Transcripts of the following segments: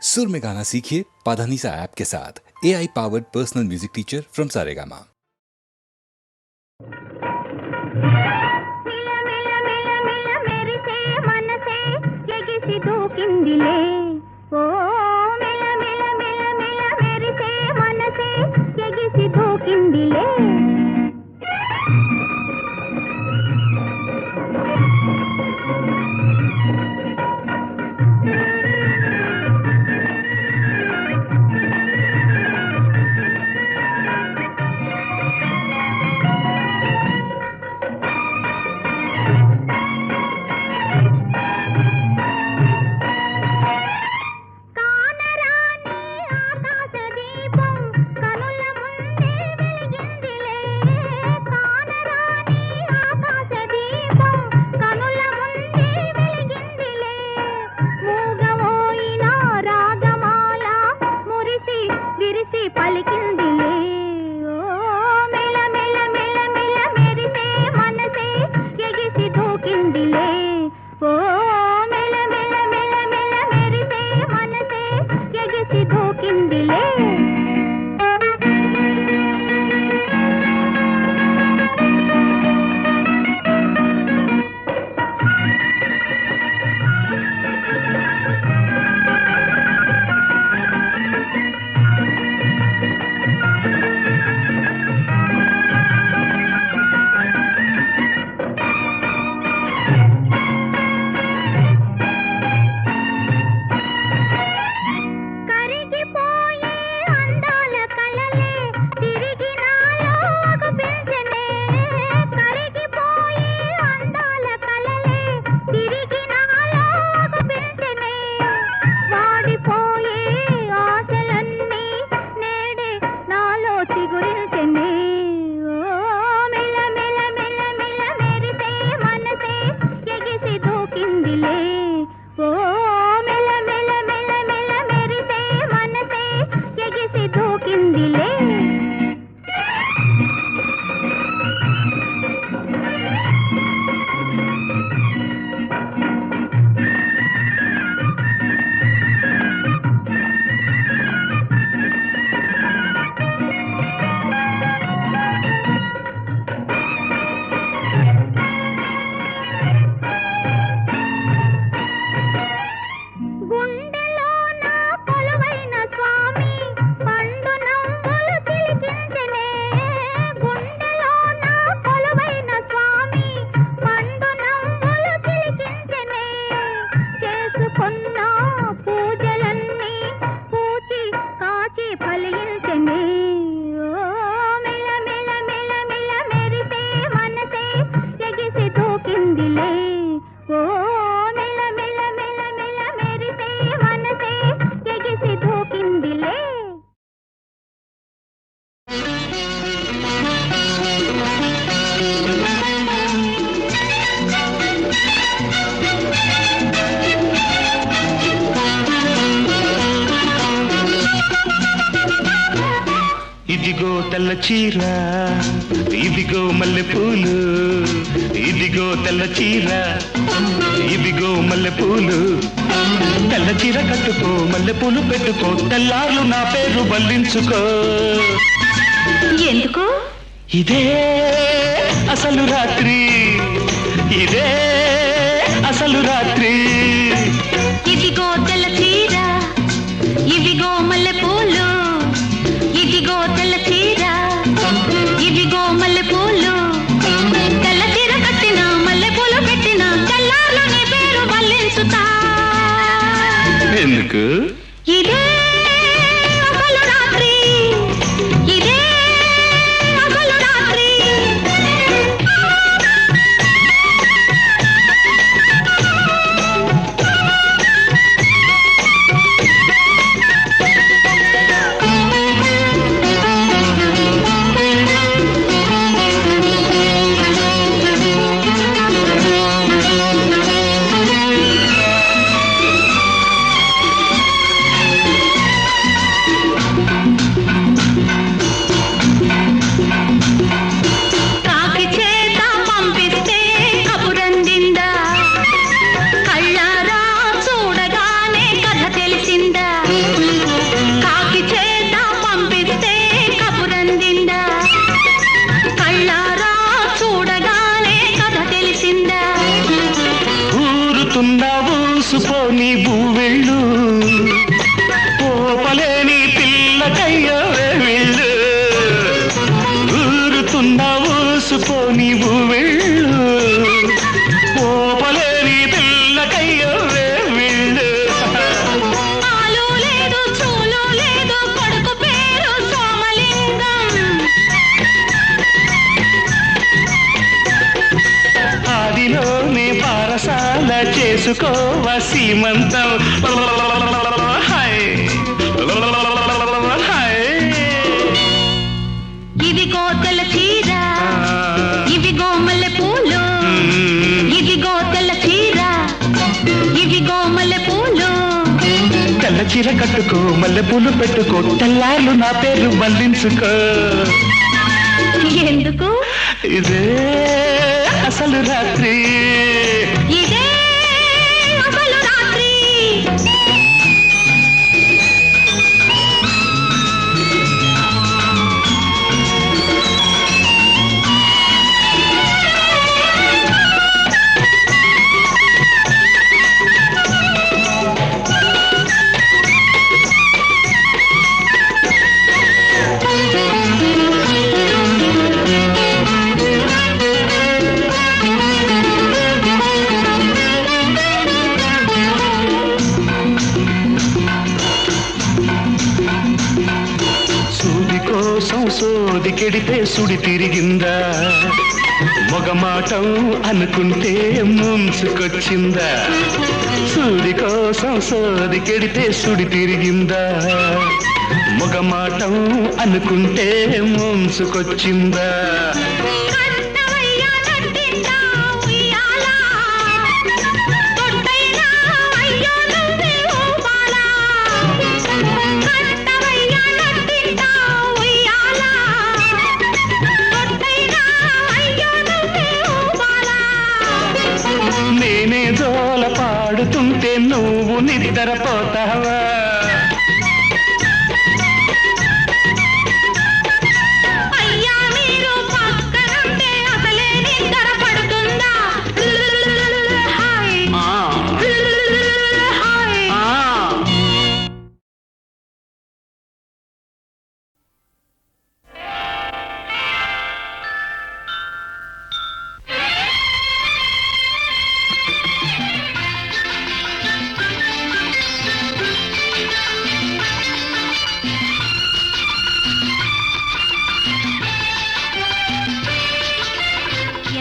सुर में गाना सीखिए पाधानीसा ऐप के साथ। AI powered personal music teacher from Saregama. ఇదిగో తెల్ల చీర ఇదిగో మల్లెపూలు ఇదిగో తెల్ల చీర ఇదిగో మల్లెపూలు తెల్ల చీర కట్టుకో మల్లెపూలు పెట్టుకో తెల్లార్లు నా పేరు బల్లించుకో ఎందుకు ఇదే అసలు రాత్రి ఇదే అసలు రాత్రి ఇదిగో తెల్ల చీర ఇదిగో మల్లెపూలు ఇదిగో తెల్ల చీర ఇదిగో మల్లెపూలు తెల్ల చీర కట్టిన మల్లెపూలు పెట్టిన తెల్లార్లు నీ పేరు బల్లించుతా ఎందుకు ఇదే అసలు రాత్రి ఇదే అసలు రాత్రి సీమంతం హాయ్ హాయ్ ఇదిగో తెల్ల చీర ఇవిగో మల్లె పూలు ఇదిగో తెల్ల చీర ఇవిగో మల్లె పూలు తెల్ల చీర కట్టుకో మల్లె పూలు పెట్టుకో తెల్లార్లు నా పేరు మళ్ళించుకో ఎందుకు ఇదే అసలు రాత్రి ఇదే అసలు రాత్రి సోది కెడితే సుడి తిరిగిందా మొగమాటం అనుకుంటే ముంచుకొచ్చిందా సూది కోసం సోది కెడితే సుడి తిరిగిందా మొగమాటం అనుకుంటే ముంచుకొచ్చిందా నేనే జోల పాడుతుంటే నువ్వు నిద్రపోతావా అయ్యా మీరు పక్కనుంటే అసలే నిద్ర పడుతుందా హాయ్ హాయ్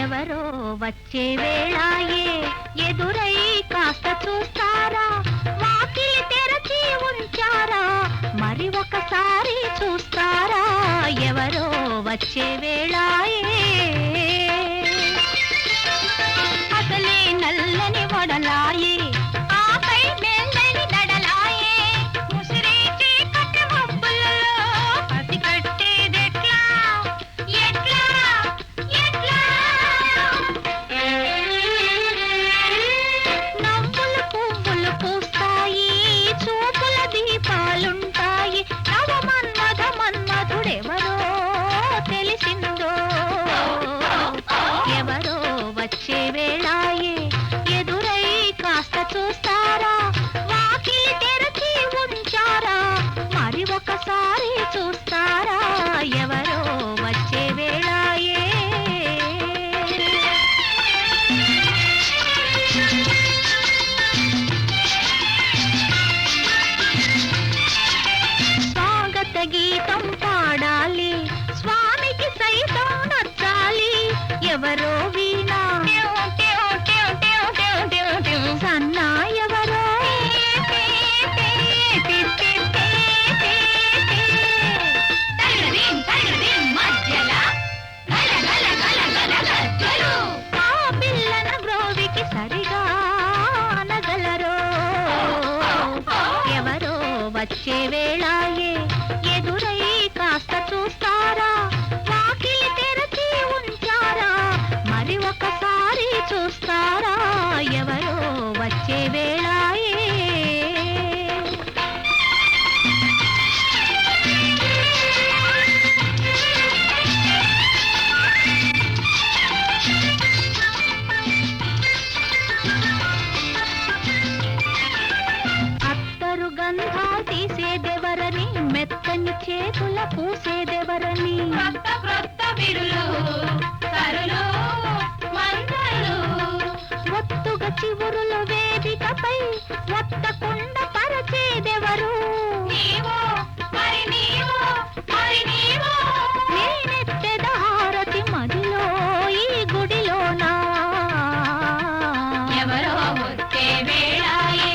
ఎవరో వచ్చే వేళాయే ఎదురై కాస్త చూస్తారా వాకిలి తెరచి ఉంచారా మరి ఒకసారి చూస్తారా ఎవరో వచ్చే వేళాయే అసలే నల్లని వడలాయే ఆపై మెల్లని దడలాయే ముసిరి చీకటి మబ్బులలో పసి కట్టేదెట్లా ఎట్లా ఎట్లా నవ్వుల పువ్వులు పూస్తాయి చూపుల దీపాలుంటాయి నవ మన్మథ మన్మధుడెవరో తెలిసిందో ఎవరో వచ్చే వేళాయే ఎదురై కాస్త చూస్తారా వాకిలి తెరచి ఉంచారా మరి ఒకసారి చూస్తారా ఎవరో వచ్చే వేళాయే స్వాగత గీతం పాడాలి స్వామికి సైతం నచ్చాలి ఎవరో వీణా సన్నా ఎవరో ఆ పిల్లన గ్రోవికి సరిగా అనగలరో ఎవరో వచ్చే వేళాయే ఎదురై కాస్త చూస్తారా వాకిలి తెరచి ఉంచారా మరి ఒకసారి చూస్తారా ఎవరో వచ్చే వేళాయే అత్తరు గంధా తీసేదెవరని మెత్తని చేతుల పూసేదెవరని ఒత్తుగా చివురుల వేదికపై ఒత్తకుండ పరచేదెవరు నేనెత్తెద హారతి మదిలో ఈ గుడిలోనా ఎవరో వచ్చే వేళాయే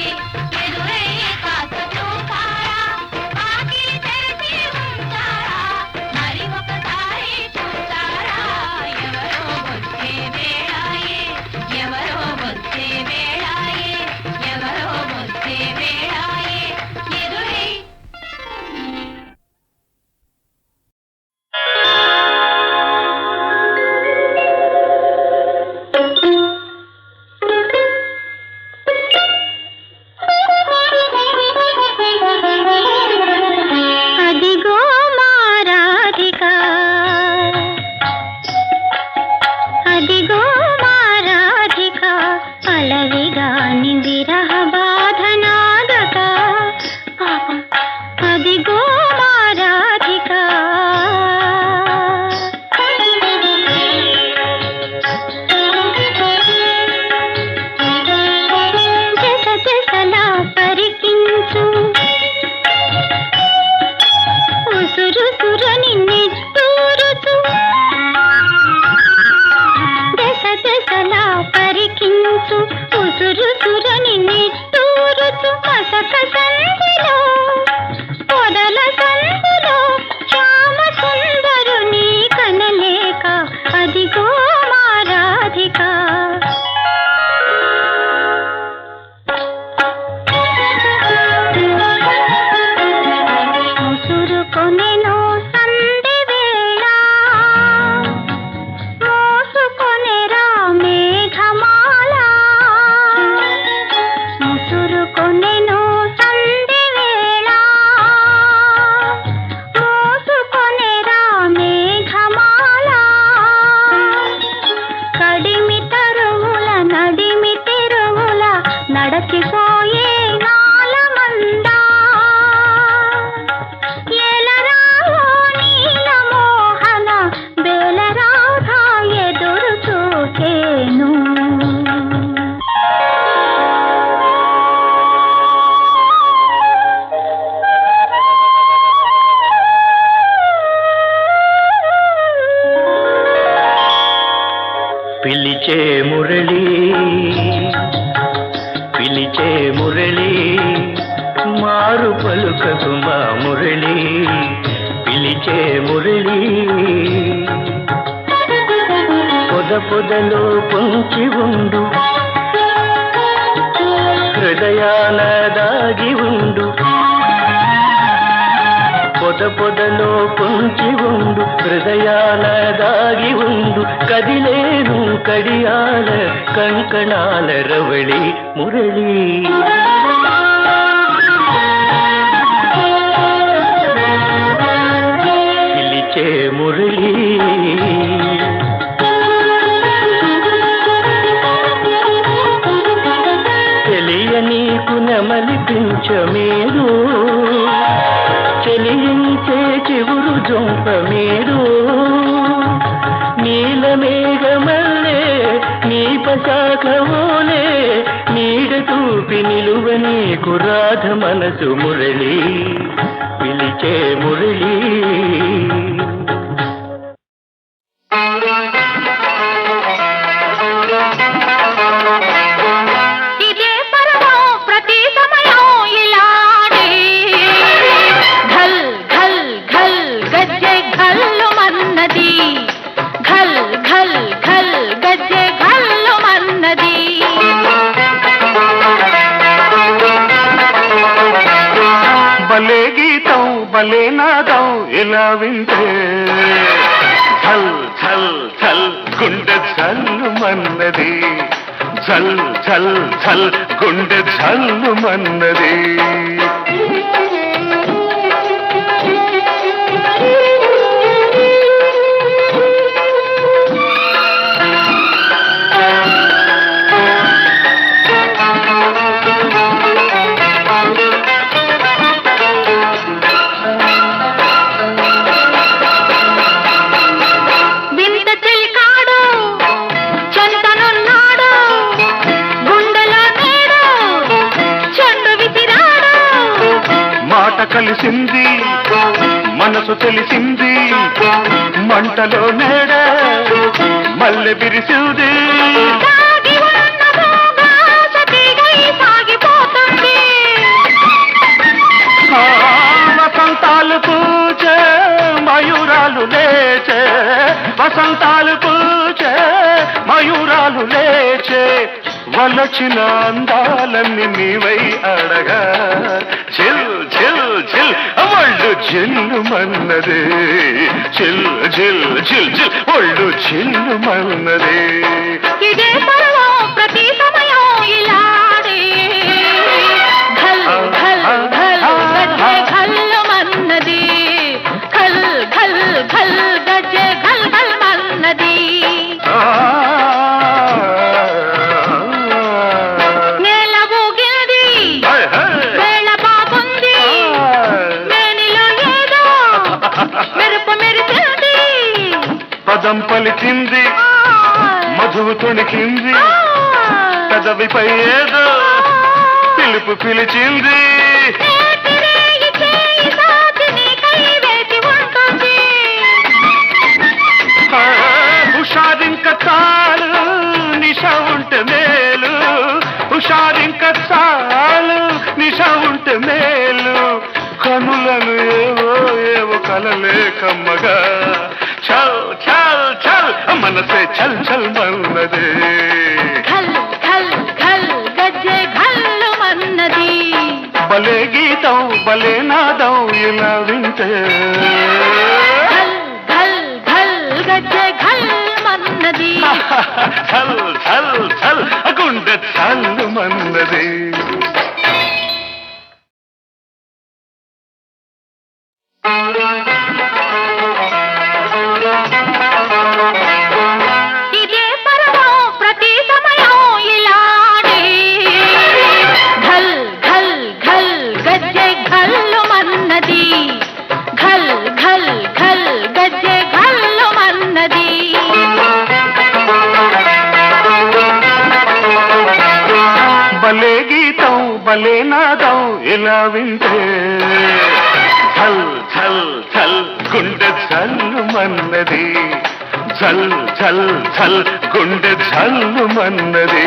పిలిచే మురళి పిలిచే మురళి మారు పలుకకు మా మురళి పిలిచే మురళి పొద పొదలో పొంచి ఉండు హృదయాన దాగి ఉండు పొద పొదలో పొంచి ఉండు హృదయాన దాగి ఉండు కదిలేను కడియాల కంకణాల రవళి మురళి పిలిచే మురళి తెలియనీకు నెమలిపించమేరు చెలించే చివురు జొంప మీరు నీలమేఘమల్లే నీ పశాఖవోలే నీడ తూపి నిలువ నీకు రాధ మనసు మురళి పిలిచే మురళి భలే గీతం భలే నాదం ఇలా వింటే ఛల్ ఛల్ ఛల్ గుండె ఛల్లు మన్నది ఛల్ ఛల్ ఛల్ గుండె ఛల్లు మన్నది కలిసింది మనసు తెలిసింది మంటలో నేడ మల్లె విరిసింది వసంతాలు పూచే మయూరాలు లేచే వసంతాలు పూచే మయూరాలు లేచే వలచిన అందాలన్నీ నీవై అడగా చిల్ చిల్ చిల్ ఒళ్ళు చిల్లు మన్నదే చిల్ చిల్ చిల్ చిల్ ఒళ్ళు చిల్లు మన్నదే ఇదే పర్వం ప్రతి సమయం ఇలాడే ఘల్ ఘల్ ఘల్ గజ్జె ఘల్ మన్నది ఘల్ ఘల్ ఘల్ గజ్జె ఘల్ ఘల్ మన్నది పదం పలికింది మధువు తొణికింది పెదవిపై ఏదో పిలుపు పిలిచింది హుషారింక చాలు నిష ఉంటే మేలు హుషారింక చాలు నిష ఉంటే మేలు కనులను ఏవో ఏవో కలలే కమ్మగా చల్ చల్ చల్ మనసే చల్ చల్ మన్నదే ఘల్ ఘల్ ఘల్ గజ్జె ఘల్లు మన్నది భలే గీతం భలే నాదం ఇలా వింటే ఘల్ ఘల్ ఘల్ గజ్జె ఘల్ మన్నది చల్ చల్ చల్ గుండె చల్లు మన్నది ఇదే పర్వం ప్రతి సమయం ఇలాడే ఘల్ ఘల్ ఘల్ గజ్జె ఘల్లు మన్నది ఘల్ ఘల్ ఘల్ గజ్జె ఘల్లు మన్నది భలే గీతం భలే నాదం ఇలా వింటే ఛల్ ఛల్ ఛల్ గుండె చల్లు మన్నది ఝల్ ఝల్ ఝల్ గుండె ఝల్లు మన్నది.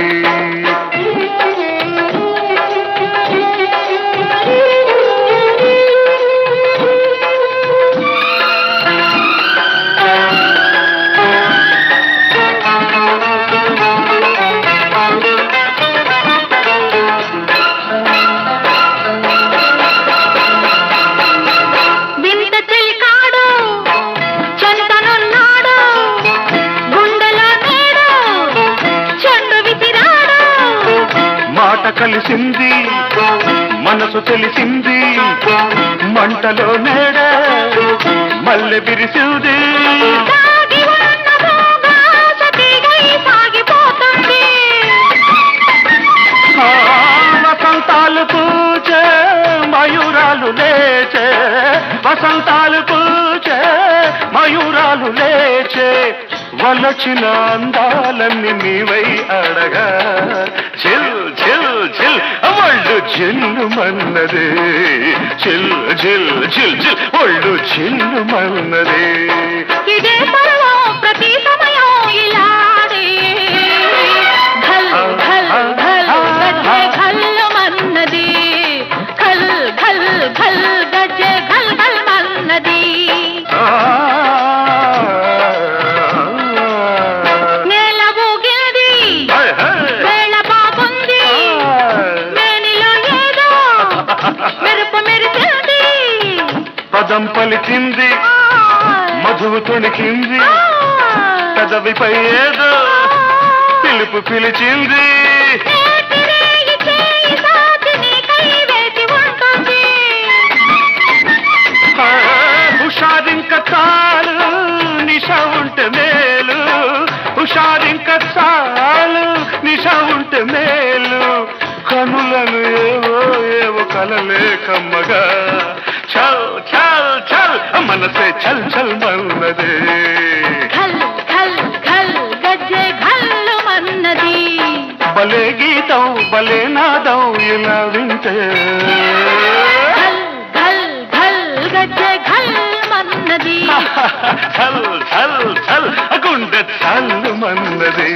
కలిసింది మనసు తెలిసింది మంటలో నేడ మల్లె విరిసింది. వసంతాలు పూచే మయూరాలు లేచే వసంతాలు పూచే మయూరాలు లేచే వలచిన అందాలన్నీ నీవై అడగా చిల్ చిల్ చిల్ ఒళ్ళు చిల్లు మన్నదే చిల్ చిల్ చిల్ చిల్ ఒళ్ళు చిల్లు మన్నదే. ఇదే పర్వం ప్రతి సమయం ఇలాడే ఘల్ ఘల్ ఘల్ గజ్జె ఘల్ మన్నది ఘల్ ఘల్ ఘల్ గజ్జె ఘల్ ఘల్ మన్నది. పదం పలికింది మధువు తొణికింది పెదవిపై ఏదో పిలుపు పిలిచింది. హుషారింక చాలు నిష ఉంటే మేలు హుషారింక చాలు నిష ఉంటే మేలు కనులను ఏవో ఏవో కలలే కమ్మగా చల్ చల్ చల్ మనసే చల్ చల్ మన్నదే ఘల్ ఘల్ ఘల్ గజ్జె ఘల్లు మన్నది. భలే గీతం భలే నాదం ఇలా వింటే ఘల్ ఘల్ ఘల్ గజ్జె ఘల్ మన్నది. చల్ చల్ చల్ గుండె చల్లు మన్నది.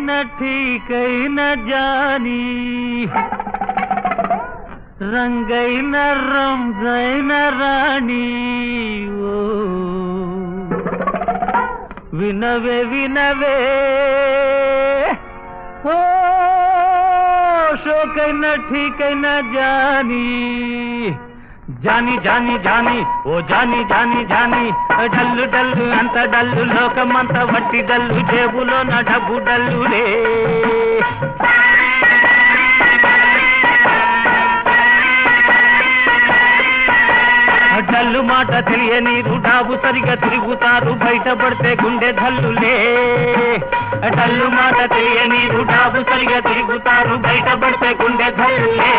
ఠీకైన జానీ రంగైన రంజైన రాణి ఓ వినవే వినవే ఓ షోకైన ఠీకైన జానీ జాని జాని జాని ఓ జాని జాని జాని డల్లు డల్లు అంత డల్లు లోకమంత వట్టి డల్లు జేబులో నా డబ్బు డల్లులే డల్లు మాట తెలియని రుడాబు సరిగా తిరుగుతారు బయటపడితే గుండె ధల్లులే డల్లు మాట తెలియని రుడాబు సరిగా తిరుగుతారు బయటపడితే గుండె ధల్లులే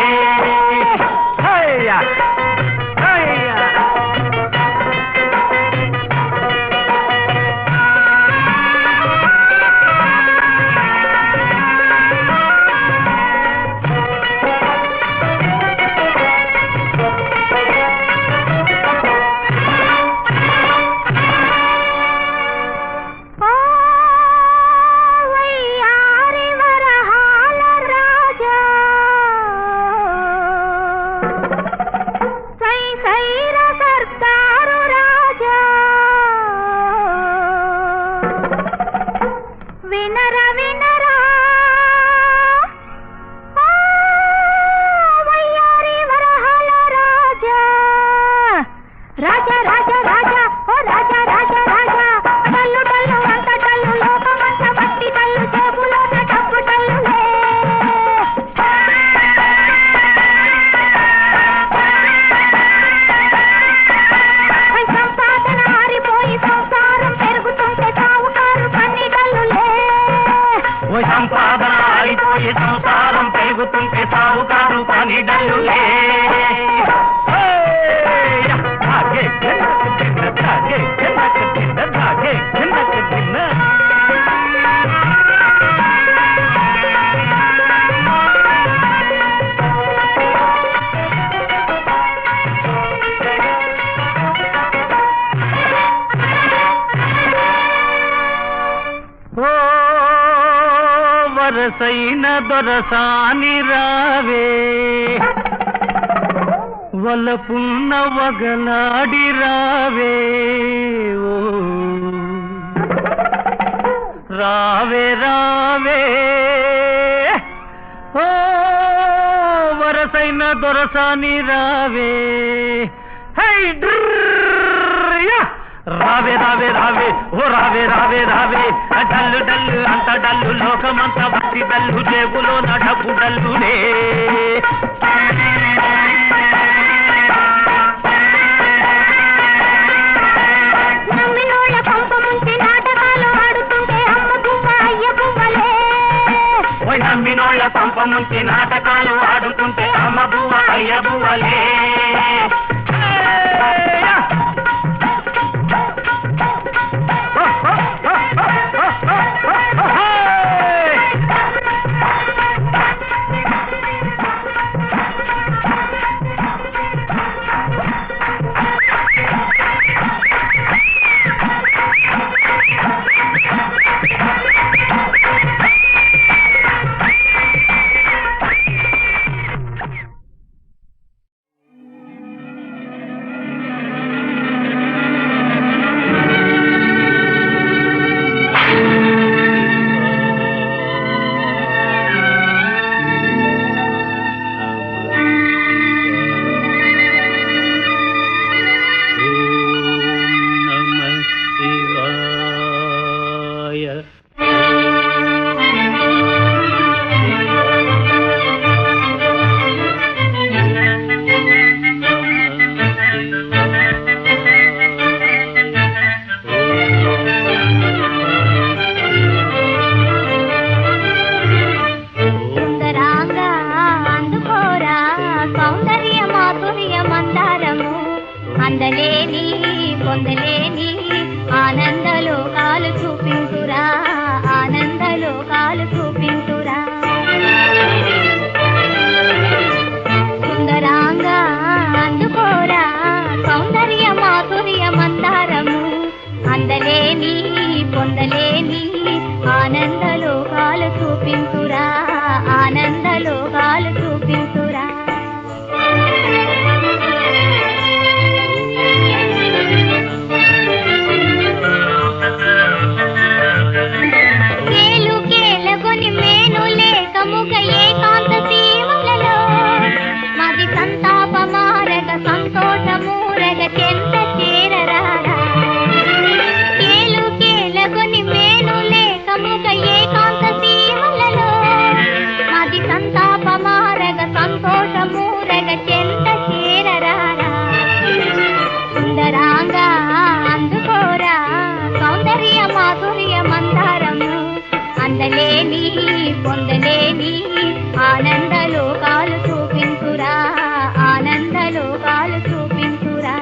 సంసారం పెరుగుతుంటే సావుకారు పని డల్లులే వరసైన దొరసాని రావే వలపున్న వగలాడి రావే ఓ రావే రావే ఓ వరసైన దొరసాని రావే హై రావే రావే రావే ఓ రావే రావే రావే డల్లు డల్లు అంత డల్లు లోకమంత భక్తి డల్లు జేబులో నా డబ్బు డల్లులే నమ్మినోళ్ళ పంప ముంచి నాటకాలు ఆడుతుంటే అమ్మ బువ్వ అయ్య బువ్వలే ఓ నమ్మినోళ్ళ పంప ముంచి నాటకాలు ఆడుతుంటే అమ్మ బువ్వ అయ్య బువ్వలే అందలేని పొందలేని ఆనందలోకాలు చూపించురా ఆనందలోకాలు చూపించురా సుందరాంగా అందుకోరా సౌందర్య మాధుర్య మందారము అందలేని పొందలేని ఆనందలోకాలు సంతాపమారగ సంతోషమూరగ చెంత చేరరారా సుందరాంగా అందుకోరా సౌందర్య మాధుర్య మందారము అందలేని పొందలేని ఆనందలోకాలు చూపించురా ఆనందలోకాలు చూపించురా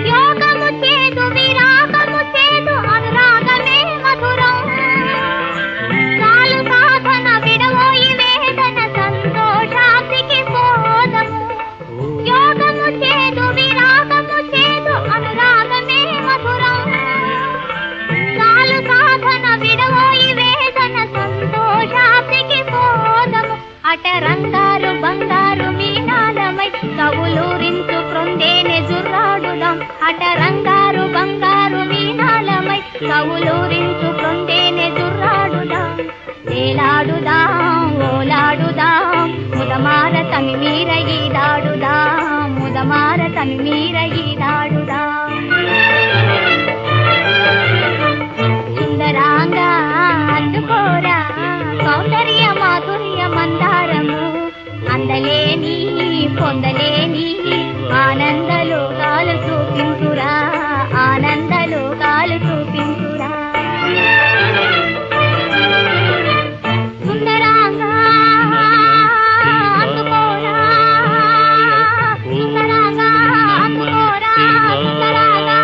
యోగము చేదు విరాగము చేదు అనురాగమే మధురం చాలు సాధన విడవోయి వేదన సంతోషానికి పోదము యోగము చేదు విరాగము చేదు అనురాగమే మధురం చాలు సాధన విడవోయి వేదన సంతోషానికి పోదము అటరంగారు బంగారు మీనాలమై కవులూరించు క్రొందేనే జుర్రాడుదాం అటరంగారు బంగారు మీనాలమై కవులూరించు క్రొందేనే జుర్రాడుదాం వేలాడుదాం ఓలాడుదాం ముదమార తమి మీర ఈదాడుదాం ముదమార తమి మీర ఈదాడుదాం సుందరాంగా అందుకోరా సౌందర్య మాధుర్య మందారము అందలేని పొందలేని ఆనందలోకాలు చూపించురా ఆనందలోకాలు చూపించురా సుందరాంగా అందుకోరా సుందరాంగా అందుకోరా సుందరాంగా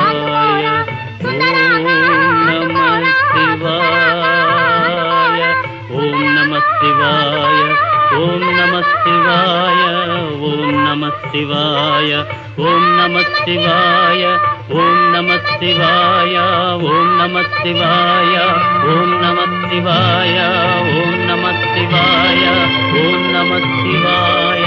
అందుకోరా సుందరాంగా అందుకోరా ఓం నమః శివాయ ఓం నమః శివాయ ఓం నమః శివాయ ఓం నమః శివాయ ఓం నమః శివాయ ఓం నమః శివాయ ఓం నమః శివాయ ఓం నమః శివాయ ఓం నమః శివాయ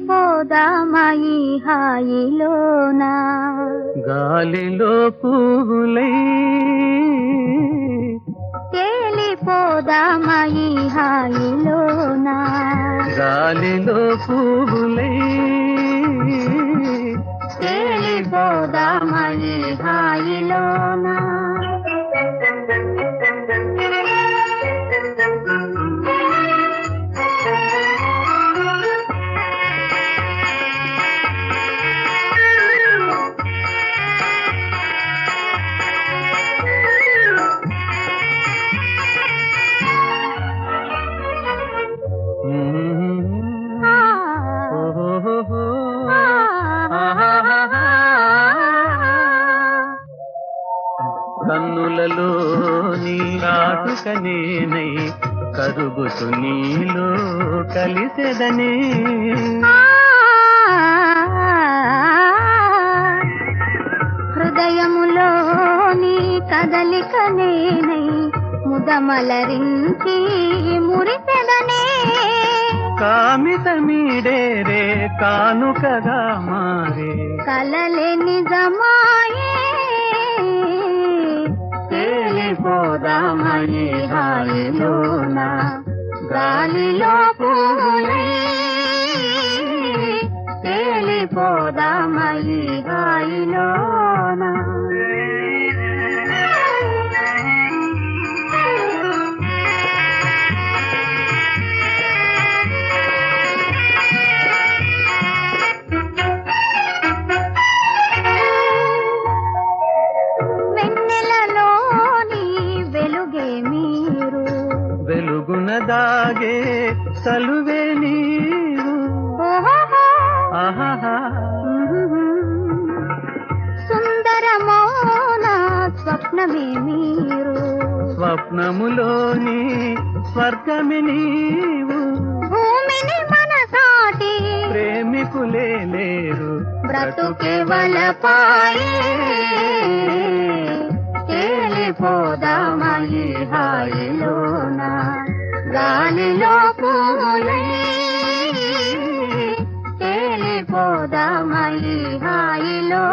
తేలిపోదామాయి హాయిలోనా గాలిలో పువ్వులై తేలిపోదామాయి హాయిలోనా గాలిలో పువ్వులై తేలిపోదామాయి హాయిలోనా కన్నులలో నీ కాటుక నేనై కరుగుతు నీలో కలిసెదనే హృదయములో నీ కదలిక నేనై ముదమలరించి మురిసెదనే కామిత మీడేరే కానుకగా మారే కలలే నిజమాయే తేలిపోదామని హాయిలోనా గాలిలో పువ్వులై తేలిపోదామయి హాయిలోనా వెలుగున దాగే తలువే నీవు ఆహాహా సుందరమౌన స్వప్నమే మీరు స్వప్నములోని స్వర్గమి నీవు భూమిని మనసాటి ప్రేమికులే లేరు బ్రతుకే వలపాయే తేలిపోదామయి హాయిలోన గాలిలో పూలై తేలిపోదామయి హాయిలో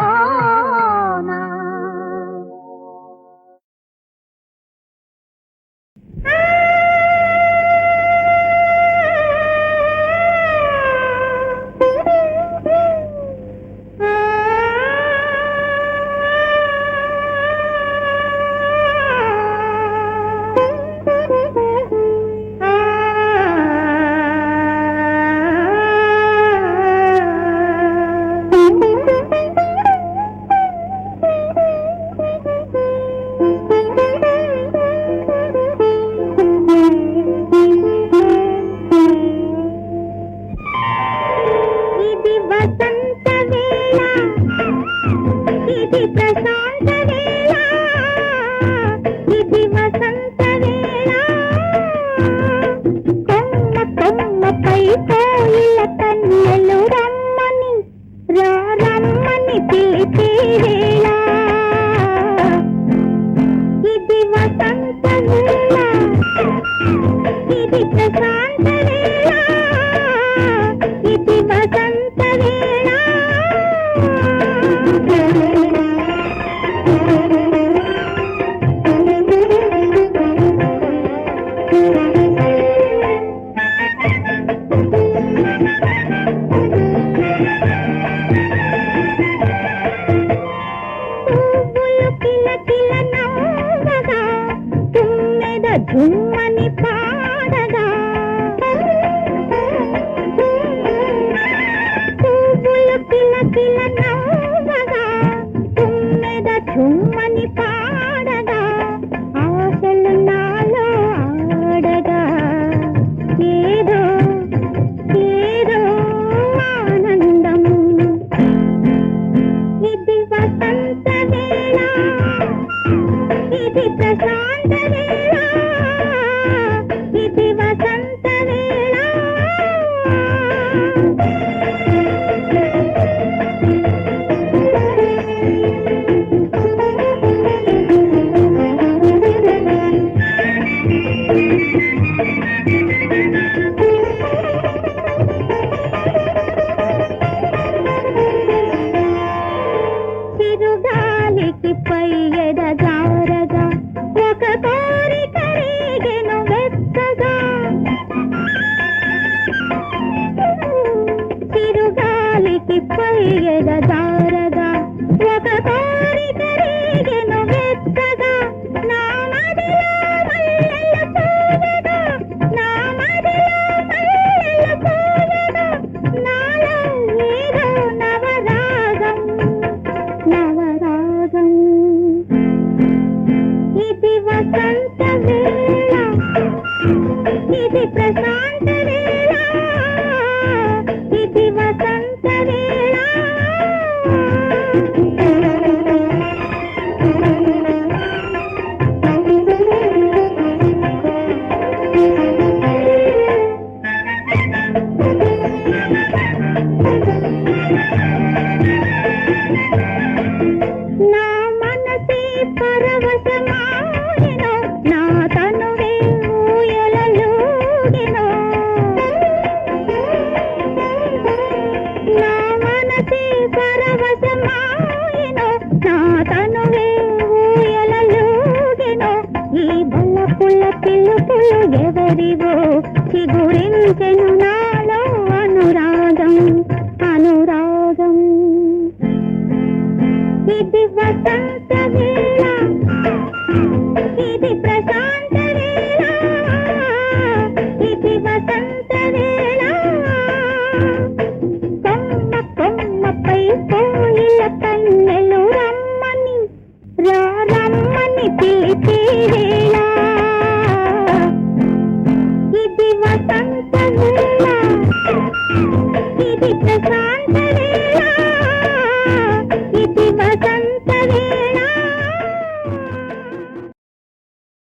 ఝుమ్మని పాడగా పువ్వులు కిలకిల నవ్వగా తుమ్మెద ఝుమ్మని పాడగా ఆశలు నాలో ఆడగా ఏదో ఏదో ఆనందం ఇది వసంత వేళ ఇది ప్రశాంత వేళ ఇది వసంత వేళ చిరుగాలికి పై ఎదగారగా ఒక కోరిక రేగెను వెచ్చగా చిరుగాలికి పై ఎదగారగా ఒక కోరిక రేగెను వెచ్చగా నా మదిలో మల్లెల పూవగా నా మదిలో మల్లెల పూవగా నాలో ఏదో నవరాగం నవరాగం ఇది వసంత వేళ ఇది ప్రశాంత వేళ ఇది వసంత వేళ నా మనసే పరవశమాయెను నా తనువే ఊయలలూగెను నా మనసే పరవశమాయెను నా తనువే ఊయలలూగెను ఈ బల్లపుల పిలుపులు ఎవరివో చిగురించెను నాలో అనురాగం అనురాగం ఇది వసంత వేళ ఇది ప్రశాంత వేళ ఇది వసంత వేళ కొమ్మ కొమ్మపై కోయిల కన్నెలు రమ్మని రమ్మని పిలిచే వేళ ఇది వసంత వేళ ఇది ప్రశాంత వేళ